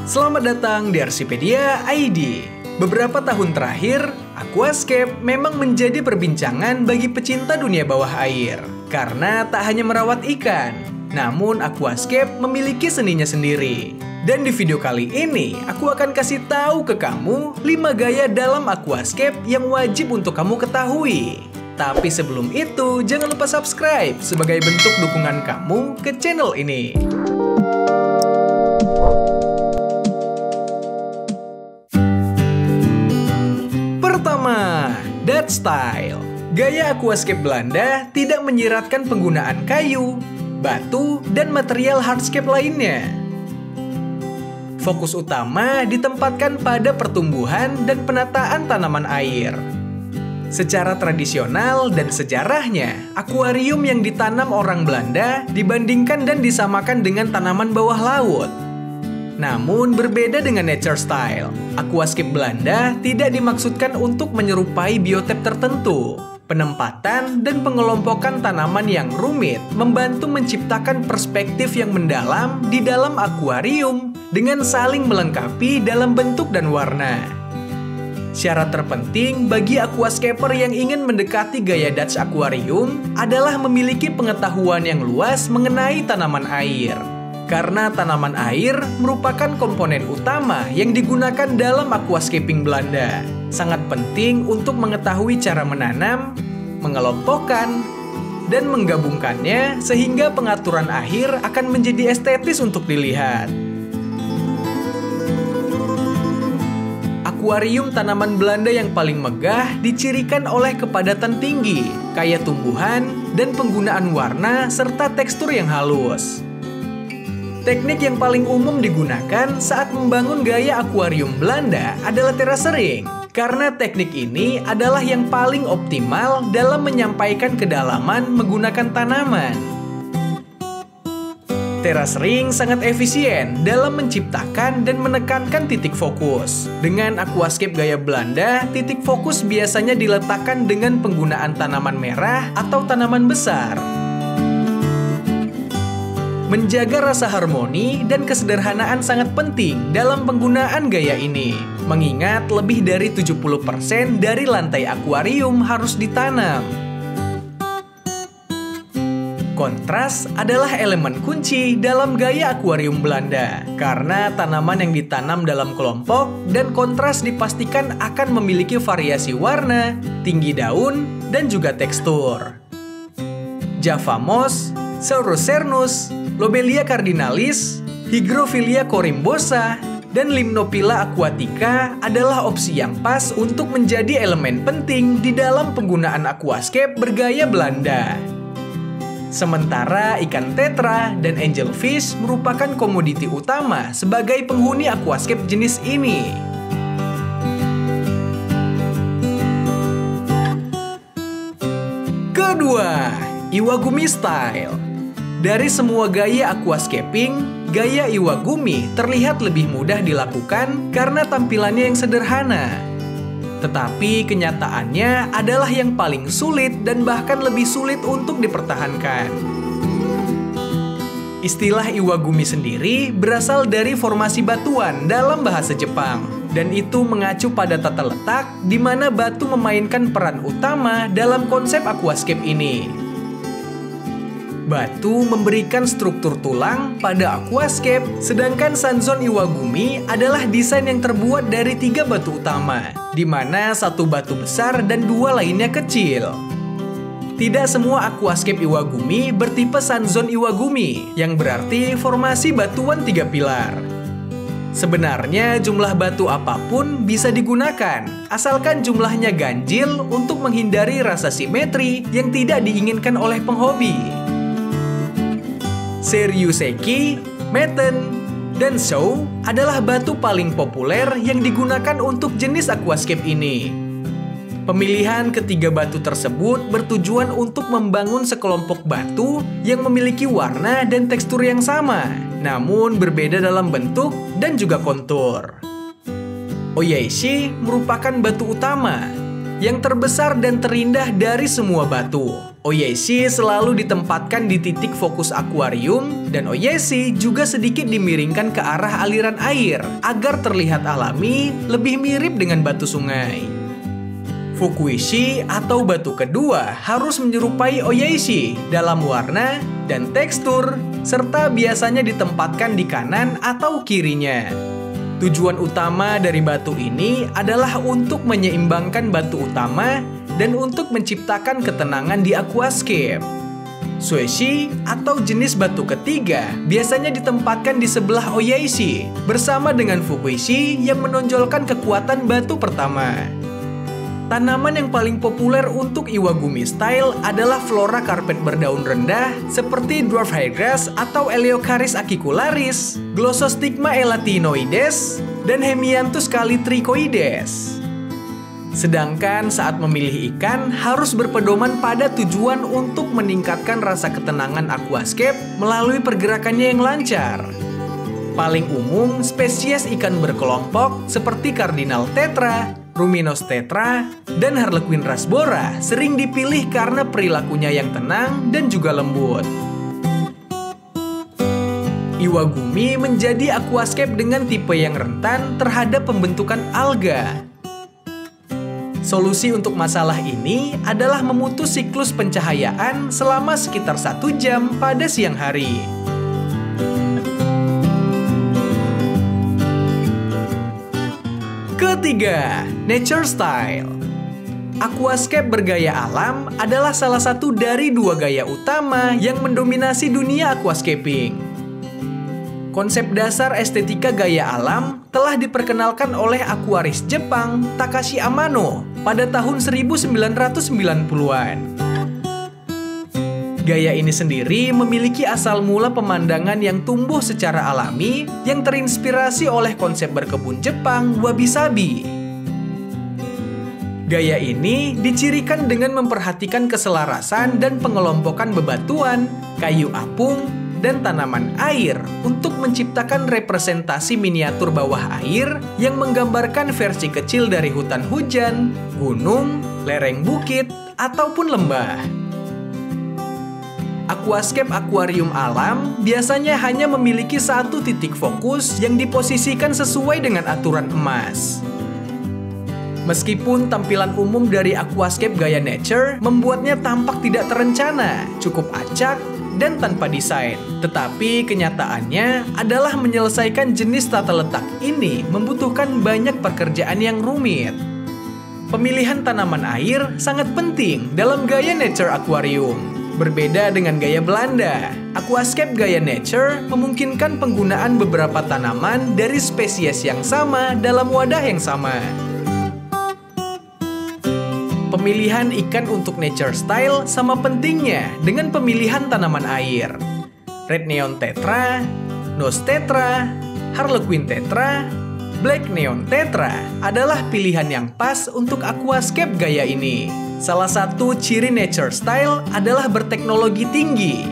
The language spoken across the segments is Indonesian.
Selamat datang di Arsipedia ID. Beberapa tahun terakhir, aquascape memang menjadi perbincangan bagi pecinta dunia bawah air. Karena tak hanya merawat ikan, namun aquascape memiliki seninya sendiri. Dan di video kali ini, aku akan kasih tahu ke kamu 5 gaya dalam aquascape yang wajib untuk kamu ketahui. Tapi sebelum itu, jangan lupa subscribe sebagai bentuk dukungan kamu ke channel ini. Pertama, Dutch Style. Gaya aquascape Belanda tidak menyiratkan penggunaan kayu, batu, dan material hardscape lainnya. Fokus utama ditempatkan pada pertumbuhan dan penataan tanaman air. Secara tradisional dan sejarahnya, akuarium yang ditanam orang Belanda dibandingkan dan disamakan dengan tanaman bawah laut. Namun berbeda dengan nature style, aquascape Belanda tidak dimaksudkan untuk menyerupai biotop tertentu. Penempatan dan pengelompokan tanaman yang rumit membantu menciptakan perspektif yang mendalam di dalam akuarium dengan saling melengkapi dalam bentuk dan warna. Syarat terpenting bagi aquascaper yang ingin mendekati gaya Dutch aquarium adalah memiliki pengetahuan yang luas mengenai tanaman air. Karena tanaman air merupakan komponen utama yang digunakan dalam aquascaping Belanda. Sangat penting untuk mengetahui cara menanam, mengelompokkan, dan menggabungkannya sehingga pengaturan akhir akan menjadi estetis untuk dilihat. Akuarium tanaman Belanda yang paling megah dicirikan oleh kepadatan tinggi, kaya tumbuhan, dan penggunaan warna serta tekstur yang halus. Teknik yang paling umum digunakan saat membangun gaya akuarium Belanda adalah terasering, karena teknik ini adalah yang paling optimal dalam menyampaikan kedalaman menggunakan tanaman. Terasering sangat efisien dalam menciptakan dan menekankan titik fokus. Dengan aquascape gaya Belanda, titik fokus biasanya diletakkan dengan penggunaan tanaman merah atau tanaman besar. Menjaga rasa harmoni dan kesederhanaan sangat penting dalam penggunaan gaya ini. Mengingat lebih dari 70% dari lantai akuarium harus ditanam. Kontras adalah elemen kunci dalam gaya akuarium Belanda. Karena tanaman yang ditanam dalam kelompok dan kontras dipastikan akan memiliki variasi warna, tinggi daun, dan juga tekstur. Java moss, Saurocernus, Lobelia cardinalis, Hygrophila corymbosa, dan Limnophylla aquatica adalah opsi yang pas untuk menjadi elemen penting di dalam penggunaan aquascape bergaya Belanda. Sementara ikan tetra dan angelfish merupakan komoditi utama sebagai penghuni aquascape jenis ini. Kedua, Iwagumi Style. Dari semua gaya aquascaping, gaya Iwagumi terlihat lebih mudah dilakukan karena tampilannya yang sederhana. Tetapi kenyataannya adalah yang paling sulit dan bahkan lebih sulit untuk dipertahankan. Istilah Iwagumi sendiri berasal dari formasi batuan dalam bahasa Jepang. Dan itu mengacu pada tata letak di mana batu memainkan peran utama dalam konsep aquascape ini. Batu memberikan struktur tulang pada aquascape, sedangkan Sanzon Iwagumi adalah desain yang terbuat dari 3 batu utama, di mana 1 batu besar dan 2 lainnya kecil. Tidak semua aquascape Iwagumi bertipe Sanzon Iwagumi, yang berarti formasi batuan 3 pilar. Sebenarnya jumlah batu apapun bisa digunakan, asalkan jumlahnya ganjil untuk menghindari rasa simetri yang tidak diinginkan oleh penghobi. Seryuseki, Meten, dan Shou adalah batu paling populer yang digunakan untuk jenis aquascape ini. Pemilihan ketiga batu tersebut bertujuan untuk membangun sekelompok batu yang memiliki warna dan tekstur yang sama, namun berbeda dalam bentuk dan juga kontur. Oyaishi merupakan batu utama, yang terbesar dan terindah dari semua batu. Oyashi selalu ditempatkan di titik fokus akuarium dan Oyashi juga sedikit dimiringkan ke arah aliran air agar terlihat alami, lebih mirip dengan batu sungai. Fukuishi atau batu kedua harus menyerupai Oyashi dalam warna dan tekstur, serta biasanya ditempatkan di kanan atau kirinya. Tujuan utama dari batu ini adalah untuk menyeimbangkan batu utama dan untuk menciptakan ketenangan di aquascape. Sueshi atau jenis batu ketiga biasanya ditempatkan di sebelah Oyashi bersama dengan Fukuishi yang menonjolkan kekuatan batu pertama. Tanaman yang paling populer untuk Iwagumi style adalah flora karpet berdaun rendah seperti dwarf highgrass atau Eleocharis acicularis, Glossostigma elatinoides, dan Hemianthus calitricoides. Sedangkan saat memilih ikan harus berpedoman pada tujuan untuk meningkatkan rasa ketenangan aquascape melalui pergerakannya yang lancar. Paling umum, spesies ikan berkelompok seperti Cardinal tetra, Ruminos tetra, dan Harlequin rasbora sering dipilih karena perilakunya yang tenang dan juga lembut. Iwagumi menjadi aquascape dengan tipe yang rentan terhadap pembentukan alga. Solusi untuk masalah ini adalah memutus siklus pencahayaan selama sekitar 1 jam pada siang hari. Ketiga, nature style. Aquascape bergaya alam adalah salah satu dari 2 gaya utama yang mendominasi dunia aquascaping. Konsep dasar estetika gaya alam telah diperkenalkan oleh akuaris Jepang Takashi Amano pada tahun 1990-an. Gaya ini sendiri memiliki asal mula pemandangan yang tumbuh secara alami yang terinspirasi oleh konsep berkebun Jepang wabi-sabi. Gaya ini dicirikan dengan memperhatikan keselarasan dan pengelompokan bebatuan, kayu apung, dan tanaman air untuk menciptakan representasi miniatur bawah air yang menggambarkan versi kecil dari hutan hujan, gunung, lereng bukit, ataupun lembah. Aquascape akuarium alam biasanya hanya memiliki satu titik fokus yang diposisikan sesuai dengan aturan emas. Meskipun tampilan umum dari aquascape gaya nature membuatnya tampak tidak terencana, cukup acak, dan tanpa desain. Tetapi kenyataannya adalah menyelesaikan jenis tata letak ini membutuhkan banyak pekerjaan yang rumit. Pemilihan tanaman air sangat penting dalam gaya nature aquarium. Berbeda dengan gaya Belanda, aquascape gaya nature memungkinkan penggunaan beberapa tanaman dari spesies yang sama dalam wadah yang sama. Pemilihan ikan untuk nature style sama pentingnya dengan pemilihan tanaman air. Red neon tetra, nose tetra, Harlequin tetra, black neon tetra adalah pilihan yang pas untuk aquascape gaya ini. Salah satu ciri nature style adalah berteknologi tinggi.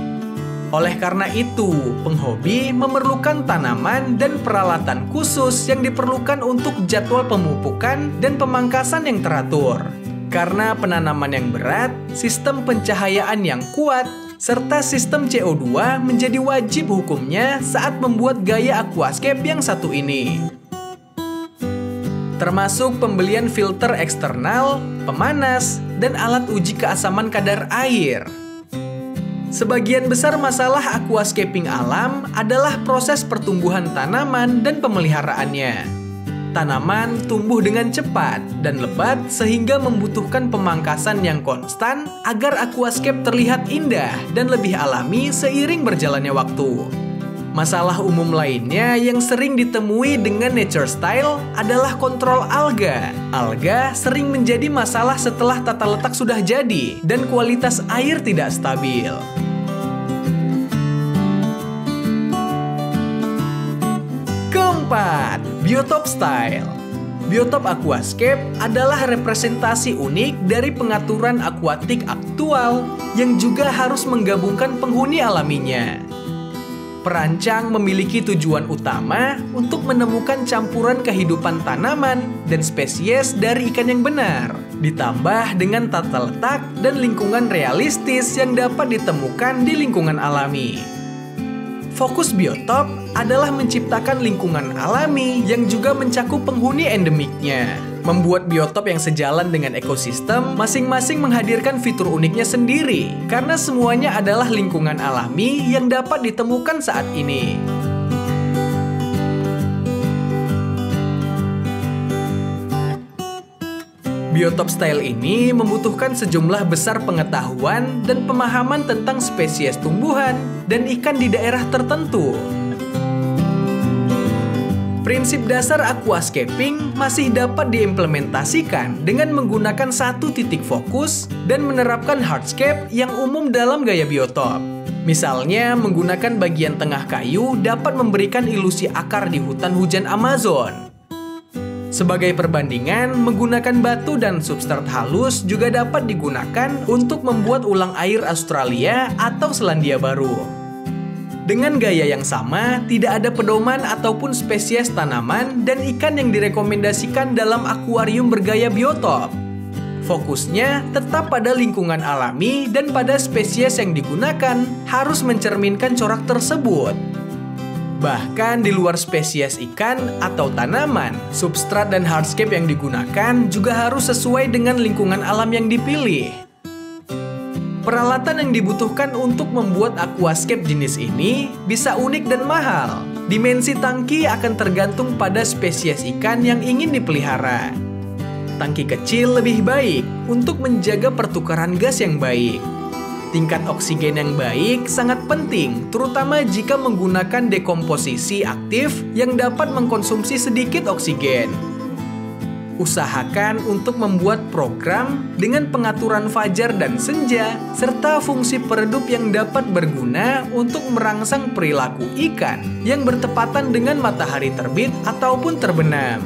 Oleh karena itu, penghobi memerlukan tanaman dan peralatan khusus yang diperlukan untuk jadwal pemupukan dan pemangkasan yang teratur. Karena penanaman yang berat, sistem pencahayaan yang kuat, serta sistem CO2 menjadi wajib hukumnya saat membuat gaya aquascape yang satu ini. Termasuk pembelian filter eksternal, pemanas, dan alat uji keasaman kadar air. Sebagian besar masalah aquascaping alam adalah proses pertumbuhan tanaman dan pemeliharaannya. Tanaman tumbuh dengan cepat dan lebat sehingga membutuhkan pemangkasan yang konstan agar aquascape terlihat indah dan lebih alami seiring berjalannya waktu. Masalah umum lainnya yang sering ditemui dengan nature style adalah kontrol alga. Alga sering menjadi masalah setelah tata letak sudah jadi dan kualitas air tidak stabil. Keempat, biotop style. Biotop aquascape adalah representasi unik dari pengaturan akuatik aktual yang juga harus menggabungkan penghuni alaminya. Perancang memiliki tujuan utama untuk menemukan campuran kehidupan tanaman dan spesies dari ikan yang benar, Ditambah dengan tata letak dan lingkungan realistis yang dapat ditemukan di lingkungan alami. Fokus biotop adalah menciptakan lingkungan alami yang juga mencakup penghuni endemiknya. Membuat biotop yang sejalan dengan ekosistem masing-masing menghadirkan fitur uniknya sendiri, karena semuanya adalah lingkungan alami yang dapat ditemukan saat ini. Biotop style ini membutuhkan sejumlah besar pengetahuan dan pemahaman tentang spesies tumbuhan dan ikan di daerah tertentu. Prinsip dasar aquascaping masih dapat diimplementasikan dengan menggunakan satu titik fokus dan menerapkan hardscape yang umum dalam gaya biotop. Misalnya, menggunakan bagian tengah kayu dapat memberikan ilusi akar di hutan hujan Amazon. Sebagai perbandingan, menggunakan batu dan substrat halus juga dapat digunakan untuk membuat ulang air Australia atau Selandia Baru. Dengan gaya yang sama, tidak ada pedoman ataupun spesies tanaman dan ikan yang direkomendasikan dalam akuarium bergaya biotop. Fokusnya tetap pada lingkungan alami dan pada spesies yang digunakan harus mencerminkan corak tersebut. Bahkan di luar spesies ikan atau tanaman, substrat dan hardscape yang digunakan juga harus sesuai dengan lingkungan alam yang dipilih. Peralatan yang dibutuhkan untuk membuat aquascape jenis ini bisa unik dan mahal. Dimensi tangki akan tergantung pada spesies ikan yang ingin dipelihara. Tangki kecil lebih baik untuk menjaga pertukaran gas yang baik. Tingkat oksigen yang baik sangat penting, terutama jika menggunakan dekomposisi aktif yang dapat mengkonsumsi sedikit oksigen. Usahakan untuk membuat program dengan pengaturan fajar dan senja, serta fungsi peredup yang dapat berguna untuk merangsang perilaku ikan yang bertepatan dengan matahari terbit ataupun terbenam.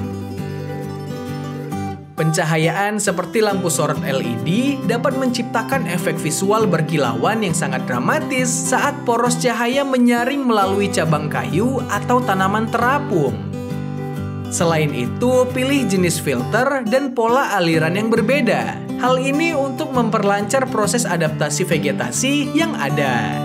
Pencahayaan seperti lampu sorot LED dapat menciptakan efek visual berkilauan yang sangat dramatis saat poros cahaya menyaring melalui cabang kayu atau tanaman terapung. Selain itu, pilih jenis filter dan pola aliran yang berbeda. Hal ini untuk memperlancar proses adaptasi vegetasi yang ada.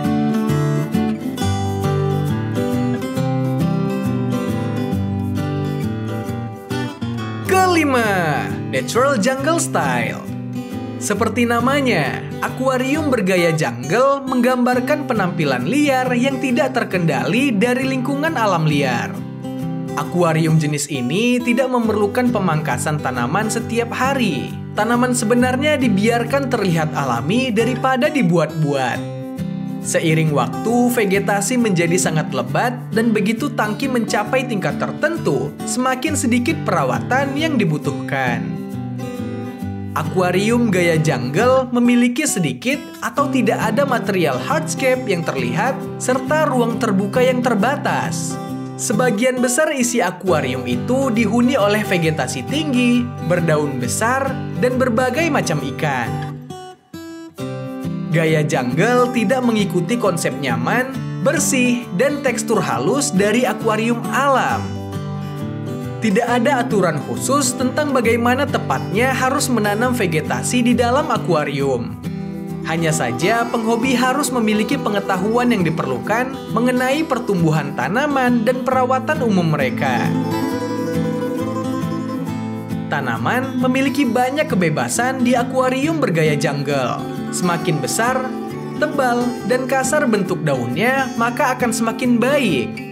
Kelima, Natural Jungle Style. Seperti namanya, akuarium bergaya jungle menggambarkan penampilan liar yang tidak terkendali dari lingkungan alam liar. Akuarium jenis ini tidak memerlukan pemangkasan tanaman setiap hari. Tanaman sebenarnya dibiarkan terlihat alami daripada dibuat-buat. Seiring waktu, vegetasi menjadi sangat lebat dan begitu tangki mencapai tingkat tertentu, semakin sedikit perawatan yang dibutuhkan. Akuarium gaya jungle memiliki sedikit atau tidak ada material hardscape yang terlihat serta ruang terbuka yang terbatas. Sebagian besar isi akuarium itu dihuni oleh vegetasi tinggi, berdaun besar, dan berbagai macam ikan. Gaya jungle tidak mengikuti konsep nyaman, bersih, dan tekstur halus dari akuarium alam. Tidak ada aturan khusus tentang bagaimana tepatnya harus menanam vegetasi di dalam akuarium. Hanya saja penghobi harus memiliki pengetahuan yang diperlukan mengenai pertumbuhan tanaman dan perawatan umum mereka. Tanaman memiliki banyak kebebasan di akuarium bergaya jungle. Semakin besar, tebal, dan kasar bentuk daunnya, maka akan semakin baik.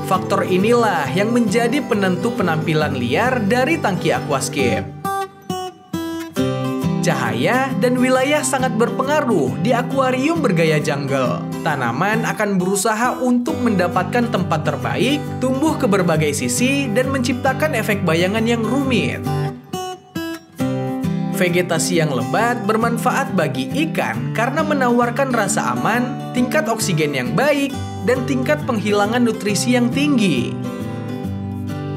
Faktor inilah yang menjadi penentu penampilan liar dari tangki aquascape. Cahaya dan wilayah sangat berpengaruh di akuarium bergaya jungle. Tanaman akan berusaha untuk mendapatkan tempat terbaik, tumbuh ke berbagai sisi, dan menciptakan efek bayangan yang rumit. Vegetasi yang lebat bermanfaat bagi ikan karena menawarkan rasa aman, tingkat oksigen yang baik, dan tingkat penghilangan nutrisi yang tinggi.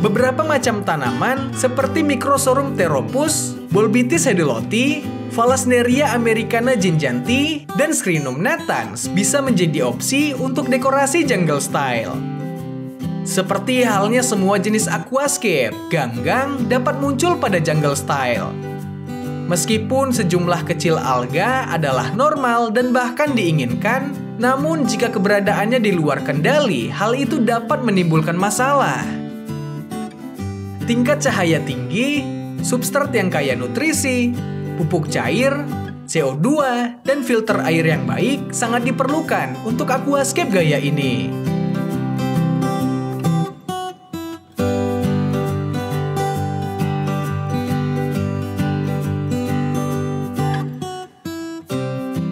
Beberapa macam tanaman seperti Microsorum theropus, Bolbitis hediloti, Phalasneria americana ginjanti, dan Scrinum natans bisa menjadi opsi untuk dekorasi jungle style. Seperti halnya semua jenis aquascape, ganggang dapat muncul pada jungle style. Meskipun sejumlah kecil alga adalah normal dan bahkan diinginkan, namun jika keberadaannya di luar kendali, hal itu dapat menimbulkan masalah. Tingkat cahaya tinggi, substrat yang kaya nutrisi, pupuk cair, CO2, dan filter air yang baik sangat diperlukan untuk aquascape gaya ini.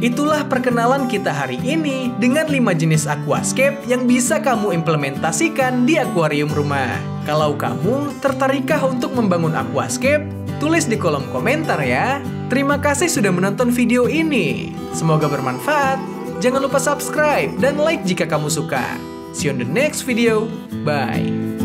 Itulah perkenalan kita hari ini dengan 5 jenis aquascape yang bisa kamu implementasikan di akuarium rumah. Kalau kamu tertarikkah untuk membangun aquascape? Tulis di kolom komentar ya. Terima kasih sudah menonton video ini. Semoga bermanfaat. Jangan lupa subscribe dan like jika kamu suka. See you on the next video. Bye.